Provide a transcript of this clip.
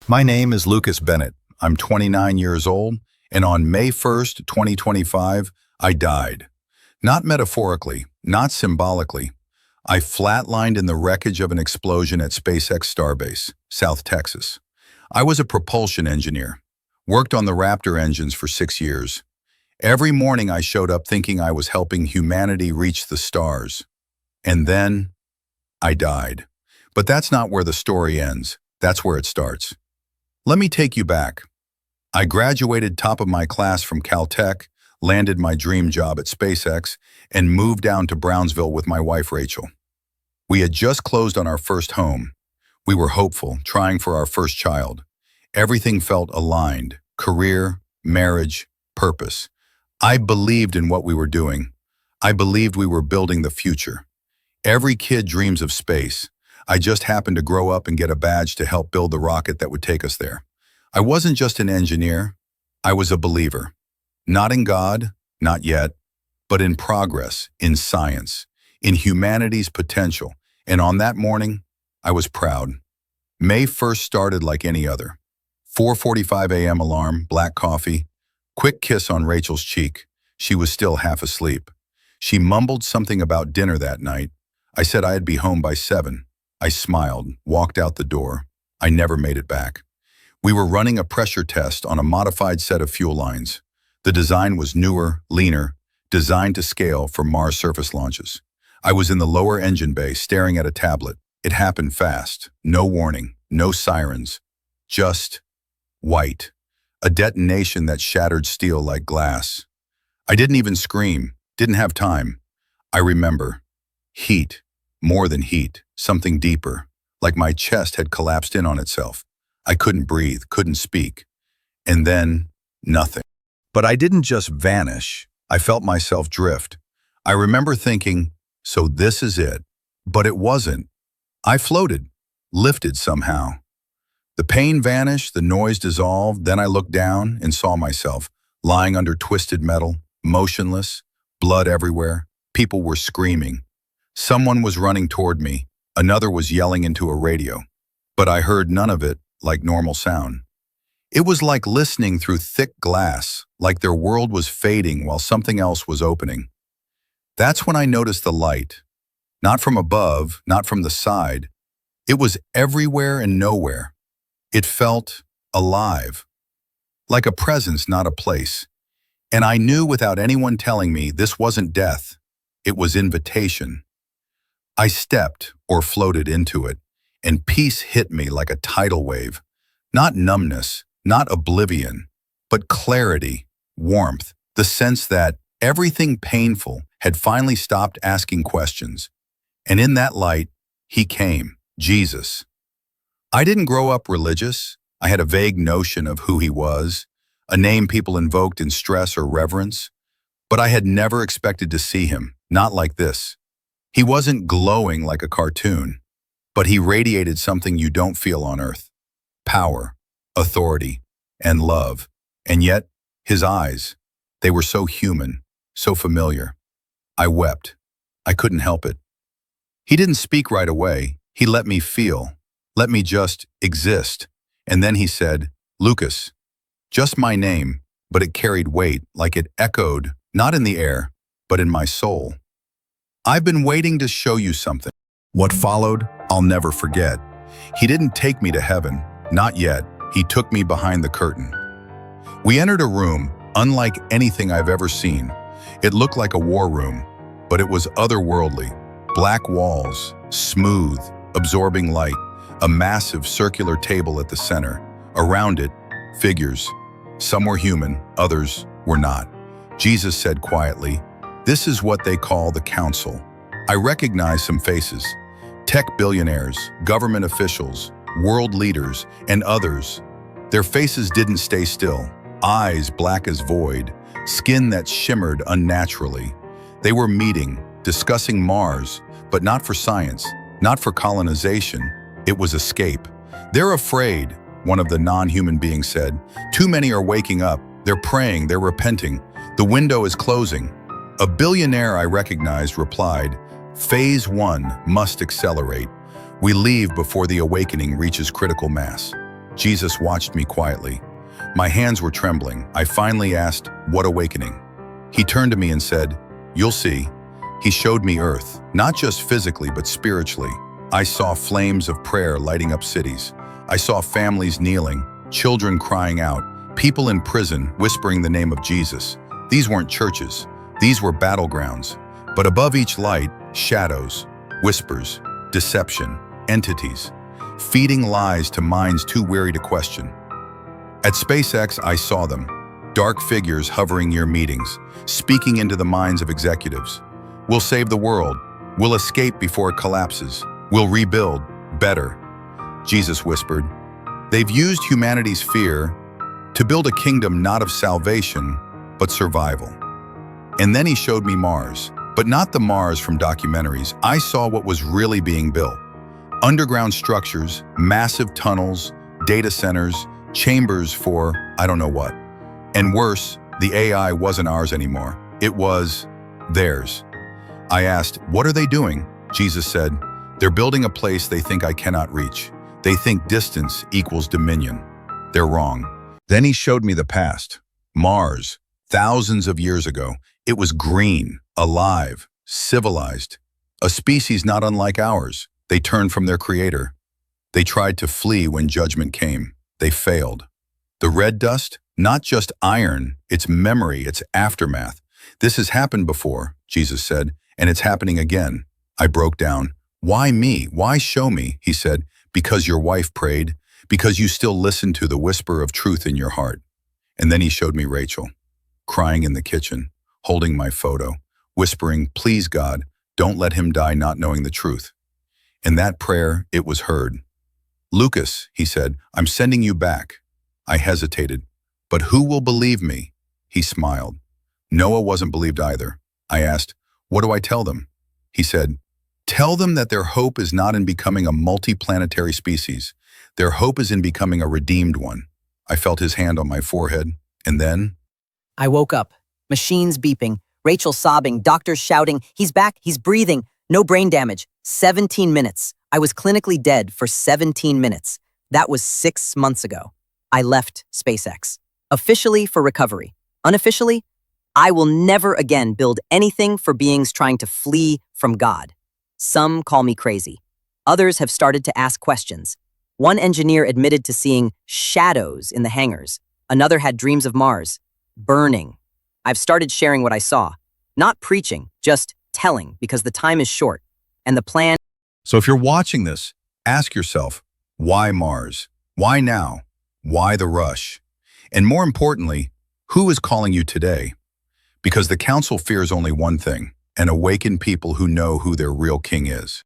My name is Lucas Bennett. I'm 29 years old, and on May 1st, 2025, I died. Not metaphorically, not symbolically. I flatlined in the wreckage of an explosion at SpaceX Starbase, South Texas. I was a propulsion engineer, worked on the Raptor engines for 6 years. Every morning I showed up thinking I was helping humanity reach the stars. And then, I died. But that's not where the story ends. That's where it starts. Let me take you back. I graduated top of my class from Caltech, landed my dream job at SpaceX, and moved down to Brownsville with my wife, Rachel. We had just closed on our first home. We were hopeful, trying for our first child. Everything felt aligned: career, marriage, purpose. I believed in what we were doing. I believed we were building the future. Every kid dreams of space. I just happened to grow up and get a badge to help build the rocket that would take us there. I wasn't just an engineer, I was a believer. Not in God, not yet, but in progress, in science, in humanity's potential. And on that morning, I was proud. May 1st started like any other. 4:45 a.m. alarm, black coffee, quick kiss on Rachel's cheek. She was still half asleep. She mumbled something about dinner that night. I said I'd be home by 7. I smiled, walked out the door. I never made it back. We were running a pressure test on a modified set of fuel lines. The design was newer, leaner, designed to scale for Mars surface launches. I was in the lower engine bay staring at a tablet. It happened fast. No warning, no sirens. Just white. A detonation that shattered steel like glass. I didn't even scream, didn't have time. I remember. Heat. More than heat, something deeper, like my chest had collapsed in on itself. I couldn't breathe, couldn't speak. And then, nothing. But I didn't just vanish. I felt myself drift. I remember thinking, so this is it. But it wasn't. I floated, lifted somehow. The pain vanished, the noise dissolved, then I looked down and saw myself, lying under twisted metal, motionless, blood everywhere. People were screaming. Someone was running toward me, another was yelling into a radio, but I heard none of it like normal sound. It was like listening through thick glass, like their world was fading while something else was opening. That's when I noticed the light. Not from above, not from the side. It was everywhere and nowhere. It felt alive, like a presence, not a place. And I knew without anyone telling me this wasn't death, it was invitation. I stepped or floated into it, and peace hit me like a tidal wave. Not numbness, not oblivion, but clarity, warmth, the sense that everything painful had finally stopped asking questions. And in that light, he came, Jesus. I didn't grow up religious. I had a vague notion of who he was, a name people invoked in stress or reverence. But I had never expected to see him, not like this. He wasn't glowing like a cartoon, but he radiated something you don't feel on Earth. Power, authority, and love. And yet, his eyes, they were so human, so familiar. I wept. I couldn't help it. He didn't speak right away. He let me feel, let me just exist. And then he said, Lucas, just my name, but it carried weight, like it echoed, not in the air, but in my soul. I've been waiting to show you something. What followed, I'll never forget. He didn't take me to heaven, not yet. He took me behind the curtain. We entered a room unlike anything I've ever seen. It looked like a war room, but it was otherworldly. Black walls, smooth, absorbing light, a massive circular table at the center. Around it, figures. Some were human, others were not. Jesus said quietly, "This is what they call the council." I recognized some faces. Tech billionaires, government officials, world leaders, and others. Their faces didn't stay still. Eyes black as void, skin that shimmered unnaturally. They were meeting, discussing Mars, but not for science, not for colonization. It was escape. "They're afraid," one of the non-human beings said. "Too many are waking up. They're praying, they're repenting. The window is closing." A billionaire I recognized replied, "Phase 1 must accelerate. We leave before the awakening reaches critical mass." Jesus watched me quietly. My hands were trembling. I finally asked, "What awakening?" He turned to me and said, "You'll see." He showed me Earth, not just physically, but spiritually. I saw flames of prayer lighting up cities. I saw families kneeling, children crying out, people in prison whispering the name of Jesus. These weren't churches. These were battlegrounds. But above each light, shadows, whispers, deception, entities, feeding lies to minds too weary to question. At SpaceX, I saw them, dark figures hovering near meetings, speaking into the minds of executives. We'll save the world. We'll escape before it collapses. We'll rebuild better. Jesus whispered, they've used humanity's fear to build a kingdom not of salvation, but survival. And then he showed me Mars, but not the Mars from documentaries. I saw what was really being built. Underground structures, massive tunnels, data centers, chambers for I don't know what. And worse, the AI wasn't ours anymore. It was theirs. I asked, what are they doing? Jesus said, they're building a place they think I cannot reach. They think distance equals dominion. They're wrong. Then he showed me the past. Mars, thousands of years ago. It was green, alive, civilized. A species not unlike ours. They turned from their creator. They tried to flee when judgment came. They failed. The red dust, not just iron, it's memory, it's aftermath. This has happened before, Jesus said, and it's happening again. I broke down. Why me? Why show me? He said, because your wife prayed, because you still listen to the whisper of truth in your heart. And then he showed me Rachel, crying in the kitchen, holding my photo, whispering, please God, don't let him die not knowing the truth. In that prayer, it was heard. Lucas, he said, I'm sending you back. I hesitated. But who will believe me? He smiled. Noah wasn't believed either. I asked, what do I tell them? He said, tell them that their hope is not in becoming a multi-planetary species. Their hope is in becoming a redeemed one. I felt his hand on my forehead, and then... I woke up. Machines beeping, Rachel sobbing, doctors shouting, he's back, he's breathing, no brain damage. 17 minutes. I was clinically dead for 17 minutes. That was 6 months ago. I left SpaceX. Officially for recovery. Unofficially, I will never again build anything for beings trying to flee from God. Some call me crazy. Others have started to ask questions. One engineer admitted to seeing shadows in the hangars. Another had dreams of Mars, burning. I've started sharing what I saw. Not preaching, just telling, because the time is short. And the plan... So if you're watching this, ask yourself, why Mars? Why now? Why the rush? And more importantly, who is calling you today? Because the council fears only one thing, an awakened people who know who their real king is.